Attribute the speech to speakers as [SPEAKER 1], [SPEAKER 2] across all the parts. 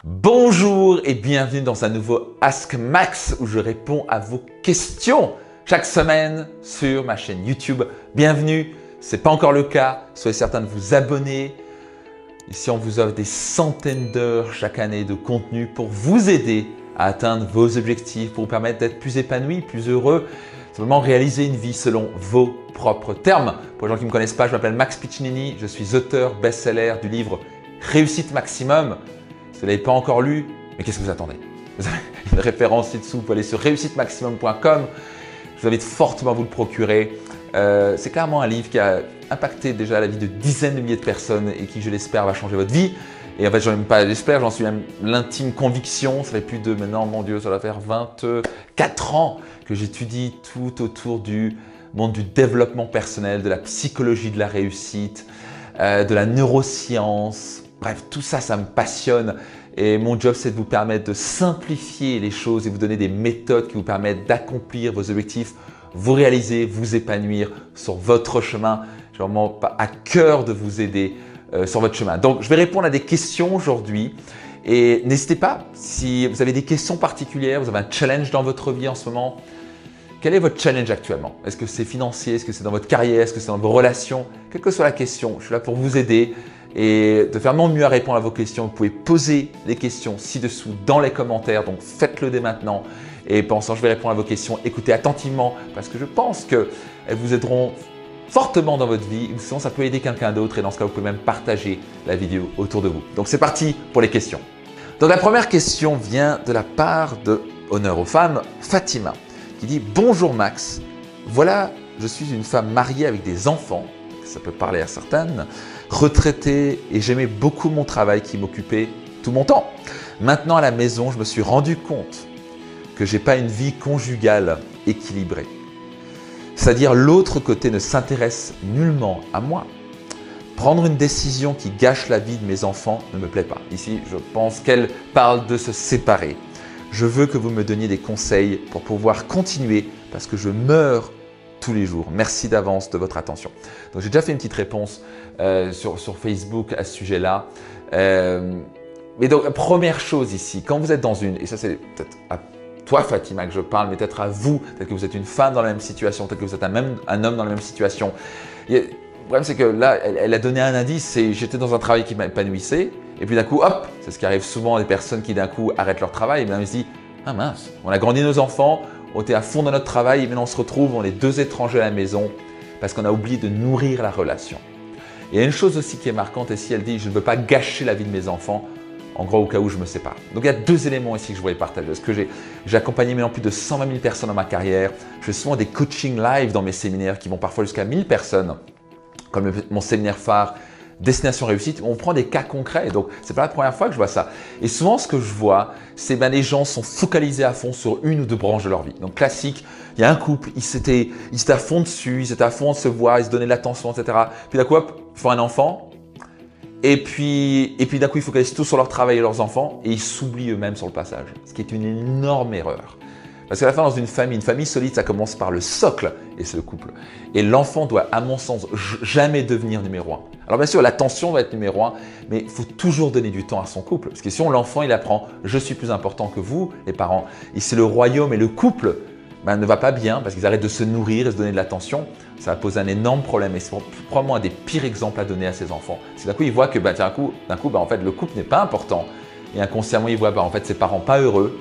[SPEAKER 1] Bonjour et bienvenue dans un nouveau Ask Max où je réponds à vos questions chaque semaine sur ma chaîne YouTube. Bienvenue, ce n'est pas encore le cas, soyez certain de vous abonner. Ici, on vous offre des centaines d'heures chaque année de contenu pour vous aider à atteindre vos objectifs, pour vous permettre d'être plus épanoui, plus heureux, simplement réaliser une vie selon vos propres termes. Pour les gens qui ne me connaissent pas, je m'appelle Max Piccinini, je suis auteur best-seller du livre Réussite Maximum. Si vous ne l'avez pas encore lu, mais qu'est-ce que vous attendez? Vous avez une référence ci-dessous, vous pouvez aller sur réussitemaximum.com. Je vous invite fortement à vous le procurer. C'est clairement un livre qui a impacté déjà la vie de dizaines de milliers de personnes et qui, je l'espère, va changer votre vie. Et en fait, j'en ai même pas l'espère, j'en suis même l'intime conviction. Ça fait plus de maintenant, mon Dieu, ça va faire 24 ans que j'étudie tout autour du monde du développement personnel, de la psychologie de la réussite, de la neuroscience. Bref, tout ça, ça me passionne. Et mon job, c'est de vous permettre de simplifier les choses et vous donner des méthodes qui vous permettent d'accomplir vos objectifs, vous réaliser, vous épanouir sur votre chemin. J'ai vraiment à cœur de vous aider sur votre chemin. Donc, je vais répondre à des questions aujourd'hui. Et n'hésitez pas, si vous avez des questions particulières, vous avez un challenge dans votre vie en ce moment. Quel est votre challenge actuellement? Est-ce que c'est financier? Est-ce que c'est dans votre carrière? Est-ce que c'est dans vos relations? Quelle que soit la question, je suis là pour vous aider et de faire mon mieux à répondre à vos questions. Vous pouvez poser les questions ci-dessous dans les commentaires, donc faites-le dès maintenant. Et pensant, je vais répondre à vos questions, écoutez attentivement parce que je pense qu'elles vous aideront fortement dans votre vie. Sinon, ça peut aider quelqu'un d'autre et dans ce cas, vous pouvez même partager la vidéo autour de vous. Donc, c'est parti pour les questions. Donc, la première question vient de la part de Honneur aux femmes, Fatima, qui dit « Bonjour Max, voilà, je suis une femme mariée avec des enfants, ça peut parler à certaines, retraitée et j'aimais beaucoup mon travail qui m'occupait tout mon temps. Maintenant à la maison, je me suis rendu compte que je n'ai pas une vie conjugale équilibrée. C'est-à-dire l'autre côté ne s'intéresse nullement à moi. Prendre une décision qui gâche la vie de mes enfants ne me plaît pas. » Ici, je pense qu'elle parle de se séparer. « Je veux que vous me donniez des conseils pour pouvoir continuer parce que je meurs tous les jours. Merci d'avance de votre attention. » Donc, j'ai déjà fait une petite réponse sur Facebook à ce sujet-là. Mais donc, première chose ici, quand vous êtes dans une, et ça c'est peut-être à toi Fatima que je parle, mais peut-être à vous, peut-être que vous êtes une femme dans la même situation, peut-être que vous êtes un homme dans la même situation. Le problème c'est que là, elle a donné un indice, c'est j'étais dans un travail qui m'épanouissait, et puis d'un coup, hop, c'est ce qui arrive souvent à des personnes qui d'un coup arrêtent leur travail, et bien ils se disent, ah mince, on a grandi nos enfants, on était à fond dans notre travail, et maintenant on se retrouve, on est deux étrangers à la maison, parce qu'on a oublié de nourrir la relation. Et il y a une chose aussi qui est marquante ici, elle dit, je ne veux pas gâcher la vie de mes enfants, en gros au cas où je me sépare. Donc il y a deux éléments ici que je voulais partager. Parce que j'ai accompagné maintenant plus de 120 000 personnes dans ma carrière. Je fais souvent des coachings live dans mes séminaires qui vont parfois jusqu'à 1000 personnes, comme mon séminaire phare Destination Réussite, où on prend des cas concrets. Donc c'est pas la première fois que je vois ça. Et souvent ce que je vois, c'est que les gens sont focalisés à fond sur une ou deux branches de leur vie. Donc classique, il y a un couple, ils étaient à fond dessus, ils étaient à fond de se voir, ils se donnaient de l'attention, etc. Puis d'un coup, hop, ils font un enfant. Et puis d'un coup, ils focalisent tout sur leur travail et leurs enfants et ils s'oublient eux-mêmes sur le passage, ce qui est une énorme erreur. Parce qu'à la fin, dans une famille solide, ça commence par le socle et c'est le couple. Et l'enfant doit, à mon sens, jamais devenir numéro un. Alors bien sûr, l'attention doit être numéro un, mais il faut toujours donner du temps à son couple. Parce que sinon, l'enfant, il apprend « je suis plus important que vous, les parents ». Et si le royaume et le couple ne va pas bien parce qu'ils arrêtent de se nourrir et de se donner de l'attention, ça va poser un énorme problème et c'est probablement un des pires exemples à donner à ses enfants. C'est d'un coup, ils voient que d'un coup, en fait, le couple n'est pas important et inconsciemment, ils voient en fait, ses parents pas heureux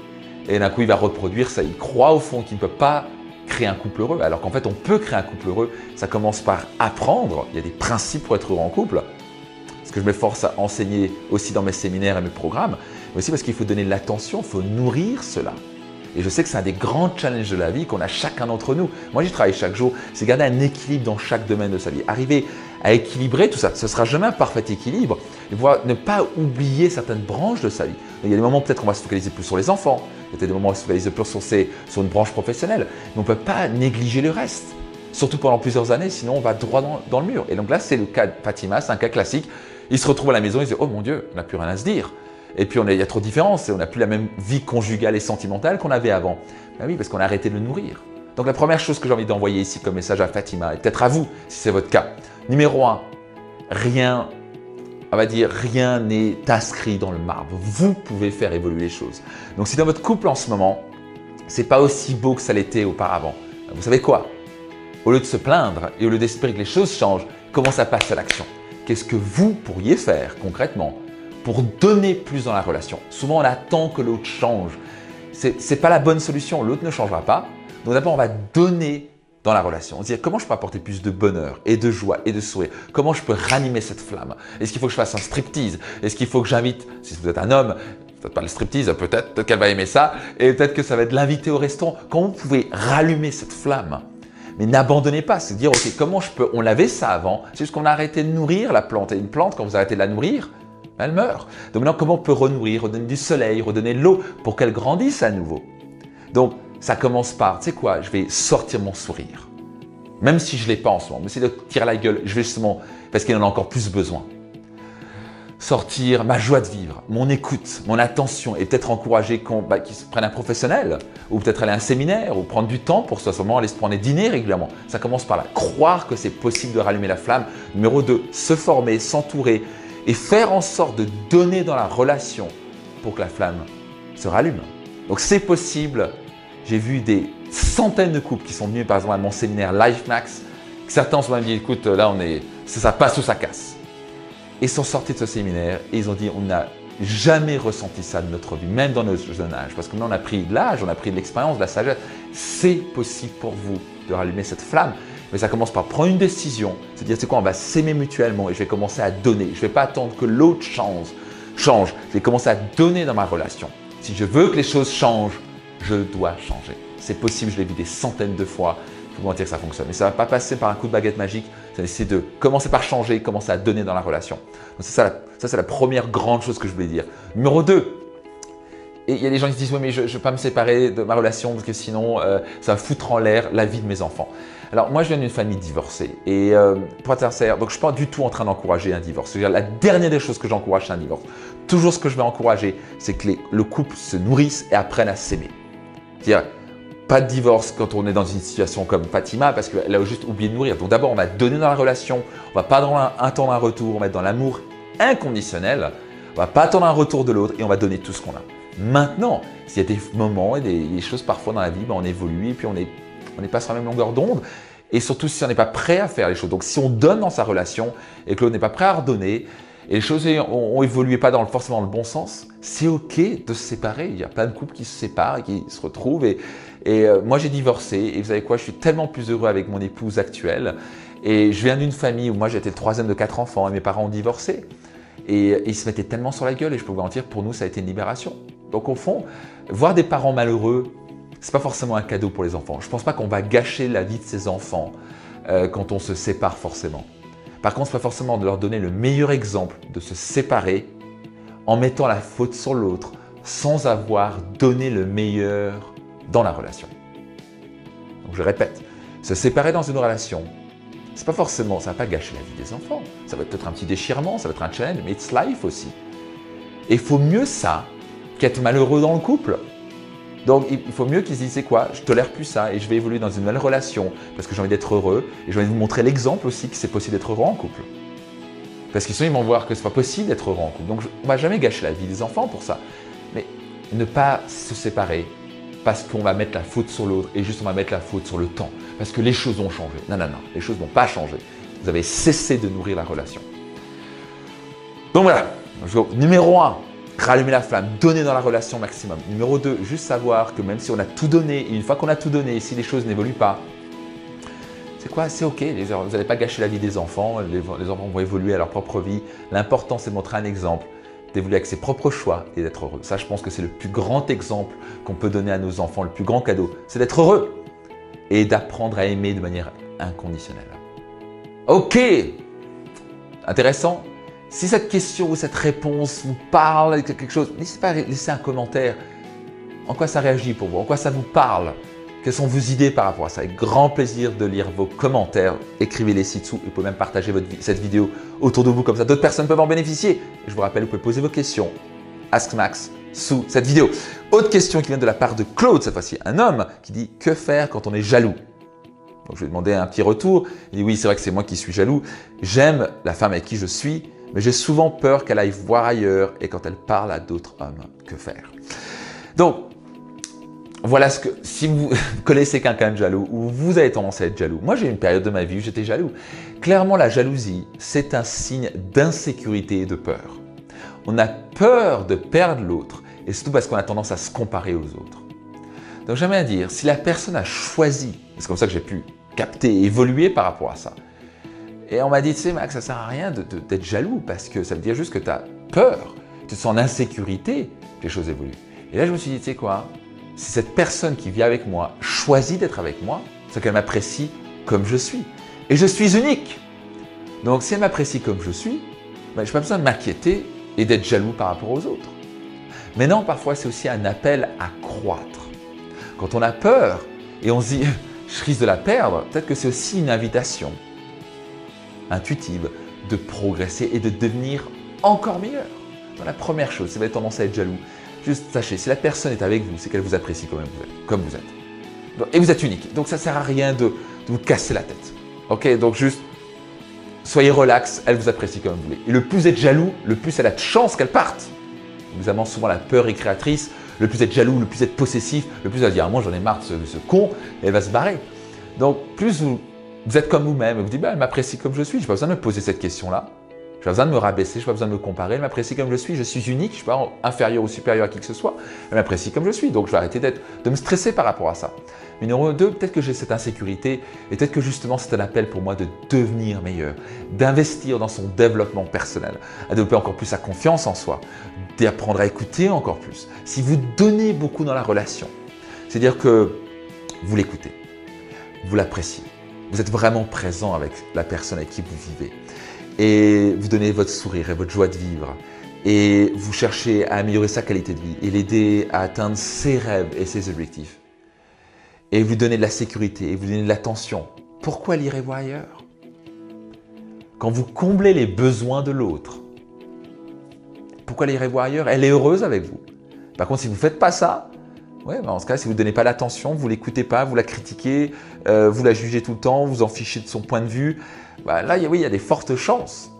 [SPEAKER 1] et d'un coup, il va reproduire ça. Il croit au fond qu'il ne peut pas créer un couple heureux alors qu'en fait, on peut créer un couple heureux. Ça commence par apprendre. Il y a des principes pour être heureux en couple. Ce que je m'efforce à enseigner aussi dans mes séminaires et mes programmes, mais aussi parce qu'il faut donner de l'attention, il faut nourrir cela. Et je sais que c'est un des grands challenges de la vie qu'on a chacun d'entre nous. Moi, j'y travaille chaque jour. C'est garder un équilibre dans chaque domaine de sa vie. Arriver à équilibrer tout ça. Ce ne sera jamais un parfait équilibre. Et pouvoir ne pas oublier certaines branches de sa vie. Il y a des moments peut-être qu'on va se focaliser plus sur les enfants. Il y a des moments où on va se focaliser plus sur une branche professionnelle. Mais on ne peut pas négliger le reste. Surtout pendant plusieurs années, sinon on va droit dans le mur. Et donc là, c'est le cas de Fatima, c'est un cas classique. Il se retrouve à la maison, il se dit « Oh mon Dieu, on n'a plus rien à se dire ». Et puis il y a trop de différences, on n'a plus la même vie conjugale et sentimentale qu'on avait avant. Ben oui, parce qu'on a arrêté de le nourrir. Donc la première chose que j'ai envie d'envoyer ici comme message à Fatima, et peut-être à vous si c'est votre cas. Numéro 1, rien n'est inscrit dans le marbre. Vous pouvez faire évoluer les choses. Donc si dans votre couple en ce moment, c'est pas aussi beau que ça l'était auparavant, vous savez quoi? Au lieu de se plaindre et au lieu d'espérer que les choses changent, commencez à passer à l'action. Qu'est-ce que vous pourriez faire concrètement pour donner plus dans la relation? Souvent, on attend que l'autre change. Ce n'est pas la bonne solution. L'autre ne changera pas. Donc d'abord, on va donner dans la relation. On se dit comment je peux apporter plus de bonheur et de joie et de sourire? Comment je peux ranimer cette flamme? Est-ce qu'il faut que je fasse un striptease? Est-ce qu'il faut que j'invite, si vous êtes un homme, peut-être pas le striptease, peut-être qu'elle va aimer ça et peut-être que ça va être l'inviter au restaurant. Comment vous pouvez rallumer cette flamme? Mais n'abandonnez pas, c'est dire ok, comment je peux, on l'avait ça avant, c'est juste qu'on a arrêté de nourrir la plante. Et une plante, quand vous arrêtez de la nourrir, elle meurt. Donc maintenant, comment on peut renourrir, redonner du soleil, redonner de l'eau pour qu'elle grandisse à nouveau? Donc ça commence par, tu sais quoi, je vais sortir mon sourire. Même si je ne l'ai pas en ce moment, mais c'est de tirer la gueule, je vais justement, parce qu'il en a encore plus besoin. Sortir ma joie de vivre, mon écoute, mon attention et peut-être encourager qu'ils se prennent un professionnel ou peut-être aller à un séminaire ou prendre du temps pour seulement aller se prendre des dîners régulièrement. Ça commence par là, croire que c'est possible de rallumer la flamme. Numéro 2, se former, s'entourer et faire en sorte de donner dans la relation pour que la flamme se rallume. Donc c'est possible. J'ai vu des centaines de couples qui sont venus par exemple à mon séminaire LifeMax. Certains se sont dit écoute là ça passe ou ça casse. Et sont sortis de ce séminaire et ils ont dit on n'a jamais ressenti ça de notre vie, même dans notre jeune âge. Parce que maintenant on a pris de l'âge, on a pris de l'expérience, de la sagesse. C'est possible pour vous de rallumer cette flamme. Mais ça commence par prendre une décision, se dire c'est quoi, on va s'aimer mutuellement et je vais commencer à donner. Je ne vais pas attendre que l'autre change. Je vais commencer à donner dans ma relation. Si je veux que les choses changent, je dois changer. C'est possible, je l'ai vu des centaines de fois. Je peux vous dire que ça fonctionne. Mais ça ne va pas passer par un coup de baguette magique. Ça va essayer de commencer par changer, commencer à donner dans la relation. Donc ça c'est la première grande chose que je voulais dire. Numéro 2, et il y a des gens qui se disent oui mais je ne vais pas me séparer de ma relation parce que sinon ça va foutre en l'air la vie de mes enfants. Alors moi je viens d'une famille divorcée et pour être sincère, donc je ne suis pas du tout en train d'encourager un divorce. C'est-à-dire la dernière des choses que j'encourage c'est un divorce. Toujours ce que je vais encourager c'est que le couple se nourrisse et apprenne à s'aimer. C'est-à-dire pas de divorce quand on est dans une situation comme Fatima parce qu'elle a juste oublié de nourrir. Donc d'abord, on va donner dans la relation, on ne va pas attendre un retour, on va être dans l'amour inconditionnel, on ne va pas attendre un retour de l'autre et on va donner tout ce qu'on a. Maintenant, s'il y a des moments et des choses parfois dans la vie, on évolue et puis on n'est pas sur la même longueur d'onde et surtout si on n'est pas prêt à faire les choses. Donc si on donne dans sa relation et que l'autre n'est pas prêt à redonner et les choses ont évolué pas dans forcément le bon sens, c'est ok de se séparer. Il y a plein de couples qui se séparent et qui se retrouvent et moi j'ai divorcé et vous savez quoi, je suis tellement plus heureux avec mon épouse actuelle et je viens d'une famille où moi j'étais le troisième de 4 enfants et mes parents ont divorcé et ils se mettaient tellement sur la gueule et je peux vous garantir pour nous ça a été une libération. Donc au fond, voir des parents malheureux, c'est pas forcément un cadeau pour les enfants. Je pense pas qu'on va gâcher la vie de ses enfants quand on se sépare forcément. Par contre, c'est pas forcément de leur donner le meilleur exemple de se séparer en mettant la faute sur l'autre sans avoir donné le meilleur dans la relation. Donc je répète, se séparer dans une relation, c'est pas forcément, ça va pas gâcher la vie des enfants. Ça va peut-être un petit déchirement, ça va être un challenge, mais it's life aussi. Et il faut mieux ça qu'être malheureux dans le couple. Donc il faut mieux qu'ils se disent c'est quoi, je tolère plus ça et je vais évoluer dans une nouvelle relation parce que j'ai envie d'être heureux et j'ai envie de vous montrer l'exemple aussi que c'est possible d'être heureux en couple. Parce qu'ils ils vont voir que c'est pas possible d'être heureux en couple. Donc on va jamais gâcher la vie des enfants pour ça. Mais ne pas se séparer parce qu'on va mettre la faute sur l'autre et juste on va mettre la faute sur le temps. Parce que les choses ont changé. Non, les choses n'ont pas changé. Vous avez cessé de nourrir la relation. Donc voilà, numéro 1, rallumer la flamme, donner dans la relation maximum. Numéro 2, juste savoir que même si on a tout donné, et une fois qu'on a tout donné, si les choses n'évoluent pas, c'est quoi? C'est ok, vous n'allez pas gâcher la vie des enfants, les enfants vont évoluer à leur propre vie. L'important, c'est de montrer un exemple, d'évoluer avec ses propres choix et d'être heureux. Ça, je pense que c'est le plus grand exemple qu'on peut donner à nos enfants, le plus grand cadeau, c'est d'être heureux et d'apprendre à aimer de manière inconditionnelle. Ok, intéressant. Si cette question ou cette réponse vous parle de quelque chose, n'hésitez pas à laisser un commentaire. En quoi ça réagit pour vous? En quoi ça vous parle? Quelles sont vos idées par rapport à ça? Avec grand plaisir de lire vos commentaires. Écrivez-les ci-dessous et vous pouvez même partager cette vidéo autour de vous. Comme ça, d'autres personnes peuvent en bénéficier. Et je vous rappelle, vous pouvez poser vos questions. Ask Max sous cette vidéo. Autre question qui vient de la part de Claude, cette fois-ci un homme, qui dit « Que faire quand on est jaloux ?» Donc je vais demander un petit retour. Il dit « Oui, c'est vrai que c'est moi qui suis jaloux. J'aime la femme avec qui je suis, mais j'ai souvent peur qu'elle aille voir ailleurs et quand elle parle à d'autres hommes, que faire ?» Donc, voilà ce que, si vous connaissez quelqu'un de jaloux ou vous avez tendance à être jaloux, moi j'ai eu une période de ma vie où j'étais jaloux. Clairement, la jalousie, c'est un signe d'insécurité et de peur. On a peur de perdre l'autre et surtout parce qu'on a tendance à se comparer aux autres. Donc j'aime bien dire, si la personne a choisi, c'est comme ça que j'ai pu capter et évoluer par rapport à ça, et on m'a dit, tu sais Max, ça ne sert à rien d'être jaloux parce que ça veut dire juste que tu as peur, tu te sens en insécurité que les choses évoluent. Et là je me suis dit, tu sais quoi, si cette personne qui vit avec moi choisit d'être avec moi, c'est qu'elle m'apprécie comme je suis. Et je suis unique. Donc si elle m'apprécie comme je suis, ben, je n'ai pas besoin de m'inquiéter et d'être jaloux par rapport aux autres. Mais non, parfois c'est aussi un appel à croître. Quand on a peur et on se dit « je risque de la perdre », peut-être que c'est aussi une invitation intuitive de progresser et de devenir encore meilleur. Donc, la première chose, c'est que vous avez tendance à être jaloux. Juste sachez, si la personne est avec vous, c'est qu'elle vous apprécie comme vous êtes. Et vous êtes unique. Donc ça ne sert à rien de vous casser la tête. Ok, donc juste soyez relax, elle vous apprécie comme vous voulez. Et le plus vous êtes jaloux, le plus elle a de chance qu'elle parte. Évidemment, souvent la peur est créatrice. Le plus vous êtes jaloux, le plus vous êtes possessif, le plus elle va dire « moi j'en ai marre de ce con » et elle va se barrer. Donc plus vous êtes comme vous-même, vous dites bah, « elle m'apprécie comme je suis, je n'ai pas besoin de me poser cette question-là. Je n'ai pas besoin de me rabaisser, je n'ai pas besoin de me comparer, elle m'apprécie comme je suis unique, je ne suis pas inférieur ou supérieur à qui que ce soit, elle m'apprécie comme je suis, donc je vais arrêter de me stresser par rapport à ça. Mais numéro 2, peut-être que j'ai cette insécurité et peut-être que justement c'est un appel pour moi de devenir meilleur, d'investir dans son développement personnel, à développer encore plus sa confiance en soi, d'apprendre à écouter encore plus. Si vous donnez beaucoup dans la relation, c'est-à-dire que vous l'écoutez, vous l'appréciez, vous êtes vraiment présent avec la personne avec qui vous vivez. Et vous donnez votre sourire et votre joie de vivre et vous cherchez à améliorer sa qualité de vie et l'aider à atteindre ses rêves et ses objectifs. Et vous donnez de la sécurité et vous donnez de l'attention. Pourquoi elle irait voir ailleurs? Quand vous comblez les besoins de l'autre, pourquoi elle irait voir ailleurs? Elle est heureuse avec vous. Par contre, si vous ne faites pas ça, ouais, ben en ce cas, si vous ne donnez pas l'attention, vous ne l'écoutez pas, vous la critiquez, vous la jugez tout le temps, vous en fichez de son point de vue, bah là, oui, il y a des fortes chances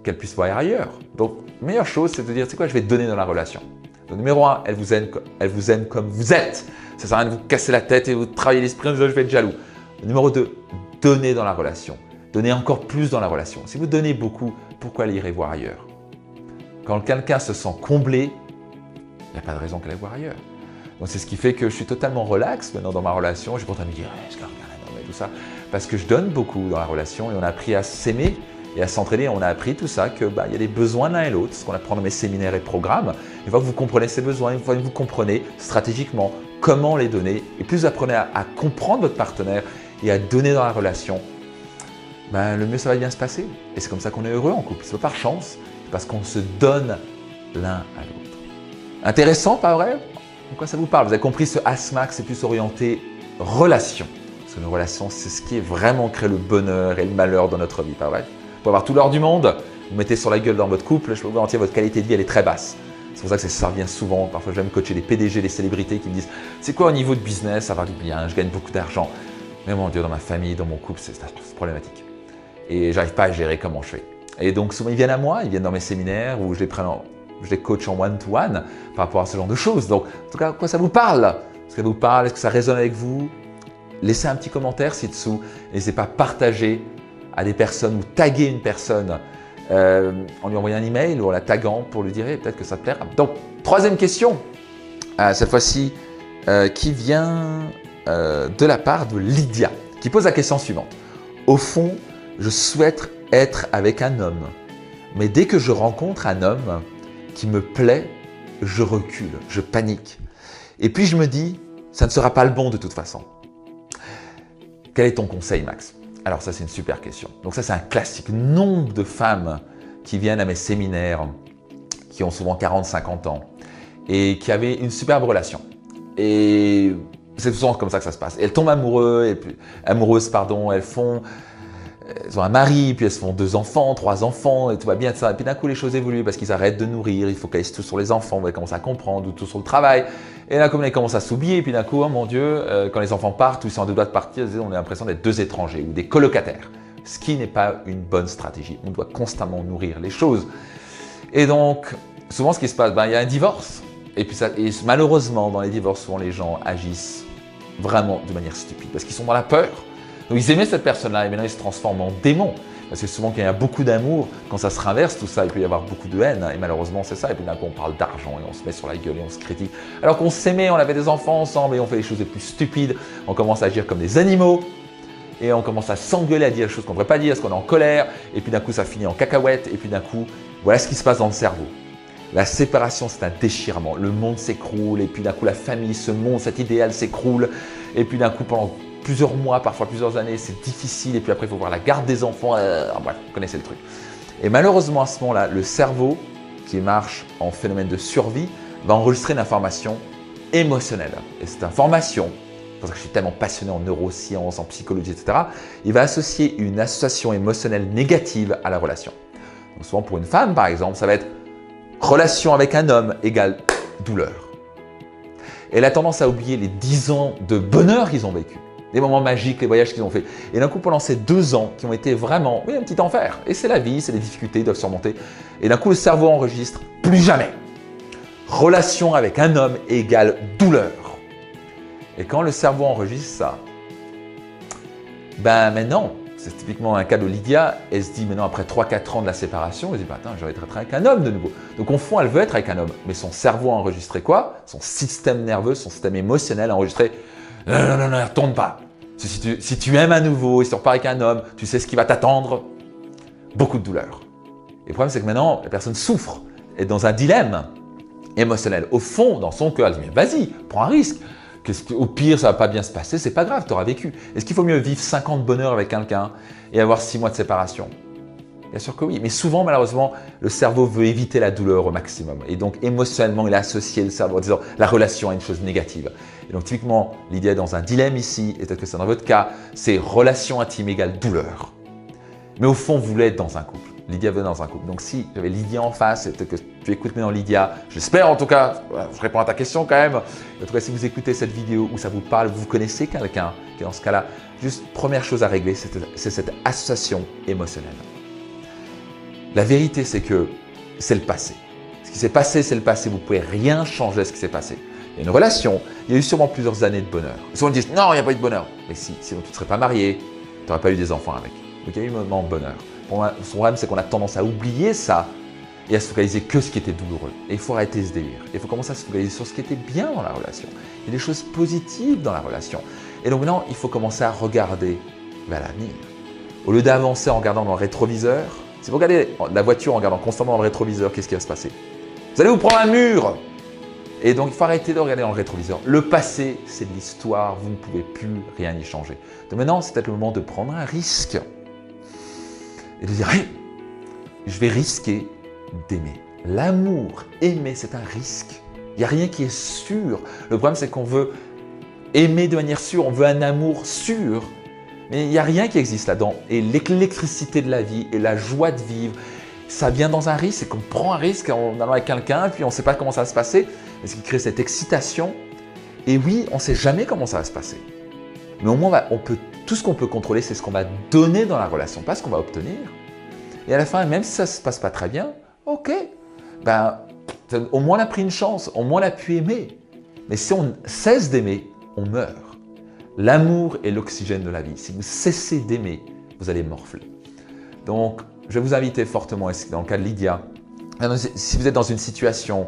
[SPEAKER 1] qu'elle puisse voir ailleurs. Donc, la meilleure chose, c'est de dire, c'est quoi, je vais te donner dans la relation. Donc, numéro 1, elle vous aime comme vous êtes. Ça ne sert à rien de vous casser la tête et de travailler l'esprit en disant, je vais être jaloux. Numéro 2, donnez dans la relation. Donnez encore plus dans la relation. Si vous donnez beaucoup, pourquoi elle irait voir ailleurs? Quand quelqu'un se sent comblé, il n'y a pas de raison qu'elle aille voir ailleurs. Donc, c'est ce qui fait que je suis totalement relax maintenant dans ma relation. Je suis pas en train de me dire, est-ce qu'elle regarde un homme et tout ça? Parce que je donne beaucoup dans la relation et on a appris à s'aimer et à s'entraider. On a appris tout ça, qu'il y a des besoins l'un et l'autre, ce qu'on apprend dans mes séminaires et programmes. Une fois que vous comprenez ces besoins, une fois que vous comprenez stratégiquement comment les donner, et plus vous apprenez à comprendre votre partenaire et à donner dans la relation, le mieux ça va bien se passer. Et c'est comme ça qu'on est heureux en couple. Ce n'est pas par chance, c'est parce qu'on se donne l'un à l'autre. Intéressant, pas vrai? De quoi ça vous parle? Vous avez compris, ce Ask Max c'est plus orienté relation. Parce que nos relations, c'est ce qui est vraiment crée le bonheur et le malheur dans notre vie, pas vrai? Vous pouvez avoir tout l'or du monde, vous mettez sur la gueule dans votre couple, je peux vous garantir votre qualité de vie elle est très basse. C'est pour ça que ça revient souvent. Parfois, je vais me coacher des PDG, des célébrités qui me disent « C'est quoi au niveau de business? Ça va bien, je gagne beaucoup d'argent. » Mais mon Dieu, dans ma famille, dans mon couple, c'est problématique. Et j'arrive pas à gérer comment je fais. Et donc souvent, ils viennent à moi, ils viennent dans mes séminaires où je les coach en one-to-one par rapport à ce genre de choses. Donc, en tout cas, quoi ça vous parle? Est-ce que ça vous parle? Est-ce que ça résonne avec vous? Laissez un petit commentaire ci-dessous. N'hésitez pas à partager à des personnes ou taguer une personne en lui envoyant un email ou en la taguant pour lui dire peut-être que ça te plaira. Donc, troisième question, cette fois-ci, qui vient de la part de Lydia, qui pose la question suivante. Au fond, je souhaite être avec un homme, mais dès que je rencontre un homme qui me plaît, je recule, je panique. Et puis je me dis, ça ne sera pas le bon de toute façon. Quel est ton conseil, Max? Alors ça, c'est une super question. Donc ça, c'est un classique. Nombre de femmes qui viennent à mes séminaires, qui ont souvent 40-50 ans et qui avaient une superbe relation. Et c'est souvent comme ça que ça se passe. Elles tombent amoureuses, elles font elles ont un mari, puis elles se font 2 enfants, 3 enfants, et tout va bien, ça. Et puis d'un coup, les choses évoluent parce qu'ils arrêtent de nourrir, ils focalisent tout sur les enfants, ils commencent à comprendre, ou tout sur le travail. Et là, comme ils commencent à s'oublier, et puis d'un coup, oh mon Dieu, quand les enfants partent, ou ils sont en 2 doigts de partir, on a l'impression d'être 2 étrangers ou des colocataires. Ce qui n'est pas une bonne stratégie. On doit constamment nourrir les choses. Et donc, souvent, ce qui se passe, il y a un divorce. Et puis malheureusement, dans les divorces, souvent les gens agissent vraiment de manière stupide parce qu'ils sont dans la peur. Donc ils aimaient cette personne-là et maintenant ils se transforment en démons. Parce que souvent, quand il y a beaucoup d'amour, quand ça se renverse, tout ça, il peut y avoir beaucoup de haine. Et malheureusement, c'est ça. Et puis d'un coup, on parle d'argent et on se met sur la gueule et on se critique. Alors qu'on s'aimait, on avait des enfants ensemble et on fait les choses les plus stupides. On commence à agir comme des animaux. Et on commence à s'engueuler, à dire des choses qu'on ne devrait pas dire, parce qu'on est en colère. Et puis d'un coup, ça finit en cacahuète. Et puis d'un coup, voilà ce qui se passe dans le cerveau. La séparation, c'est un déchirement. Le monde s'écroule. Et puis d'un coup, la famille, ce monde, cet idéal s'écroule. Et puis d'un coup, pendant plusieurs mois, parfois plusieurs années, c'est difficile. Et puis après, il faut voir la garde des enfants. Bref, vous connaissez le truc. Et malheureusement, à ce moment-là, le cerveau, qui marche en phénomène de survie, va enregistrer une information émotionnelle. Et cette information, c'est pour ça que je suis tellement passionné en neurosciences, en psychologie, etc. Il va associer une association émotionnelle négative à la relation. Donc souvent pour une femme, par exemple, ça va être relation avec un homme égale douleur. Elle a tendance à oublier les 10 ans de bonheur qu'ils ont vécu, les moments magiques, les voyages qu'ils ont fait. Et d'un coup, pendant ces 2 ans qui ont été vraiment un petit enfer, et c'est la vie, c'est les difficultés, ils doivent surmonter. Et d'un coup, le cerveau enregistre plus jamais. Relation avec un homme égale douleur. Et quand le cerveau enregistre ça, maintenant, c'est typiquement un cas de Lydia, elle se dit maintenant après 3-4 ans de la séparation, elle se dit attends, je vais être avec un homme de nouveau. Donc au fond, elle veut être avec un homme, mais son cerveau a enregistré quoi? Son système nerveux, son système émotionnel a enregistré non, ne retourne pas. Si tu aimes à nouveau et si tu repars avec un homme, tu sais ce qui va t'attendre, beaucoup de douleur. Et le problème, c'est que maintenant, la personne souffre, est dans un dilemme émotionnel. Au fond, dans son cœur, elle dit mais vas-y, prends un risque. Au pire, ça ne va pas bien se passer, c'est pas grave, tu auras vécu. Est-ce qu'il faut mieux vivre 5 ans de bonheur avec quelqu'un et avoir 6 mois de séparation? Bien sûr que oui, mais souvent, malheureusement, le cerveau veut éviter la douleur au maximum. Et donc, émotionnellement, il a associé le cerveau en disant la relation à une chose négative. Et donc, typiquement, l'idée est dans un dilemme ici, et peut-être que c'est dans votre cas, c'est relation intime égale douleur. Mais au fond, vous voulez être dans un couple. Lydia veut dans un couple. Donc si j'avais Lydia en face, et peut-être que tu écoutes maintenant Lydia, j'espère en tout cas, je réponds à ta question quand même. En tout cas, si vous écoutez cette vidéo où ça vous parle, vous connaissez quelqu'un qui est dans ce cas-là, juste première chose à régler, c'est cette association émotionnelle. La vérité, c'est que c'est le passé. Ce qui s'est passé, c'est le passé. Vous ne pouvez rien changer à ce qui s'est passé. Il y a une relation, il y a eu sûrement plusieurs années de bonheur. Souvent, on dit non, il n'y a pas eu de bonheur. Mais si, sinon tu ne serais pas marié, tu n'aurais pas eu des enfants avec. Donc il y a eu un moment de bonheur. Son problème, c'est qu'on a tendance à oublier ça et à se focaliser que ce qui était douloureux. Et il faut arrêter ce délire. Il faut commencer à se focaliser sur ce qui était bien dans la relation. Il y a des choses positives dans la relation. Et donc maintenant, il faut commencer à regarder vers l'avenir. Au lieu d'avancer en regardant dans le rétroviseur, si vous regardez la voiture en regardant constamment dans le rétroviseur, qu'est-ce qui va se passer? Vous allez vous prendre un mur. Et donc, il faut arrêter de regarder dans le rétroviseur. Le passé, c'est de l'histoire. Vous ne pouvez plus rien y changer. Donc maintenant, c'est peut-être le moment de prendre un risque. Et de dire, hey, je vais risquer d'aimer. L'amour, aimer, c'est un risque. Il n'y a rien qui est sûr. Le problème, c'est qu'on veut aimer de manière sûre, on veut un amour sûr. Mais il n'y a rien qui existe là-dedans. Et l'électricité de la vie et la joie de vivre, ça vient dans un risque. C'est qu'on prend un risque en allant avec quelqu'un, puis on ne sait pas comment ça va se passer. Et ce qui crée cette excitation. Et oui, on ne sait jamais comment ça va se passer. Mais au moins, tout ce qu'on peut contrôler, c'est ce qu'on va donner dans la relation, pas ce qu'on va obtenir. Et à la fin, même si ça ne se passe pas très bien, ok, au moins on a pris une chance, au moins on a pu aimer. Mais si on cesse d'aimer, on meurt. L'amour est l'oxygène de la vie. Si vous cessez d'aimer, vous allez morfler. Donc, je vais vous inviter fortement, dans le cas de Lydia, si vous êtes dans une situation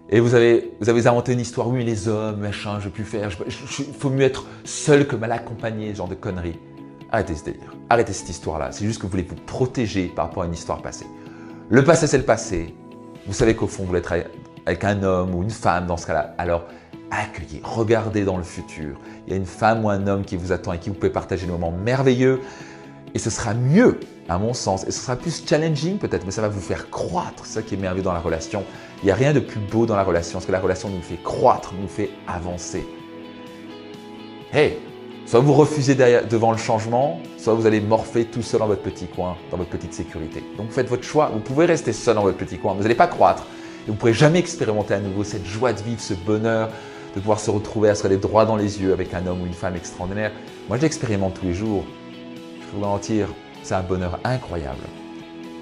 [SPEAKER 1] et vous avez inventé une histoire, oui, les hommes, machin, je ne peux plus faire, il faut mieux être seul que mal accompagné, ce genre de conneries. Arrêtez ce délire, arrêtez cette histoire-là. C'est juste que vous voulez vous protéger par rapport à une histoire passée. Le passé, c'est le passé. Vous savez qu'au fond, vous voulez être avec un homme ou une femme dans ce cas-là. Alors, accueillez, regardez dans le futur. Il y a une femme ou un homme qui vous attend et qui vous pouvez partager des moments merveilleux. Et ce sera mieux, à mon sens. Et ce sera plus challenging peut-être, mais ça va vous faire croître. C'est ça qui est merveilleux dans la relation. Il n'y a rien de plus beau dans la relation, parce que la relation nous fait croître, nous fait avancer. Hey, Soit vous refusez devant le changement, soit vous allez morpher tout seul dans votre petit coin, dans votre petite sécurité. Donc faites votre choix. Vous pouvez rester seul dans votre petit coin, vous n'allez pas croître. Et vous ne pourrez jamais expérimenter à nouveau cette joie de vivre, ce bonheur, de pouvoir se retrouver à se regarder droit dans les yeux avec un homme ou une femme extraordinaire. Moi, je l'expérimente tous les jours. Je peux vous mentir, c'est un bonheur incroyable.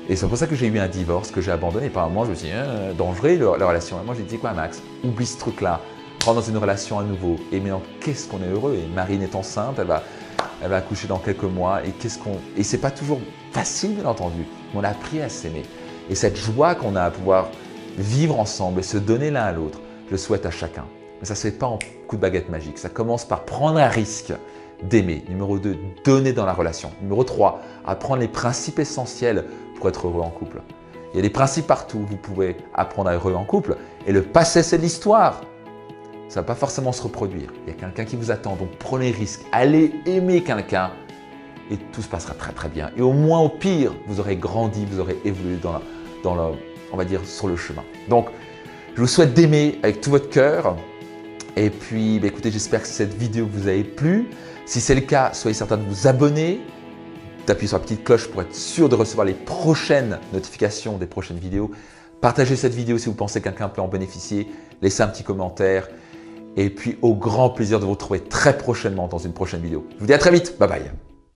[SPEAKER 1] Et c'est pour ça que j'ai eu un divorce, que j'ai abandonné. Par un moment, je me suis dit, dangereux la relation. Et moi, j'ai dit quoi, Max? Oublie ce truc-là. Rentre dans une relation à nouveau. Et maintenant, qu'est-ce qu'on est heureux. Et Marine est enceinte, elle va accoucher dans quelques mois. Et c'est pas toujours facile, bien entendu. Mais on a appris à s'aimer. Et cette joie qu'on a à pouvoir vivre ensemble et se donner l'un à l'autre, je le souhaite à chacun. Mais ça ne se fait pas en coup de baguette magique. Ça commence par prendre un risque d'aimer. Numéro 2, donner dans la relation. Numéro 3, apprendre les principes essentiels pour être heureux en couple. Il y a des principes partout. Vous pouvez apprendre à être heureux en couple. Et le passé, c'est l'histoire. Ça ne va pas forcément se reproduire. Il y a quelqu'un qui vous attend. Donc prenez risque. Allez aimer quelqu'un. Et tout se passera très très bien. Et au moins, au pire, vous aurez grandi, vous aurez évolué on va dire, sur le chemin. Donc, je vous souhaite d'aimer avec tout votre cœur. Et puis, écoutez, j'espère que cette vidéo vous a plu. Si c'est le cas, soyez certain de vous abonner, d'appuyer sur la petite cloche pour être sûr de recevoir les prochaines notifications des prochaines vidéos. Partagez cette vidéo si vous pensez que quelqu'un peut en bénéficier. Laissez un petit commentaire. Et puis, au grand plaisir de vous retrouver très prochainement dans une prochaine vidéo. Je vous dis à très vite. Bye bye.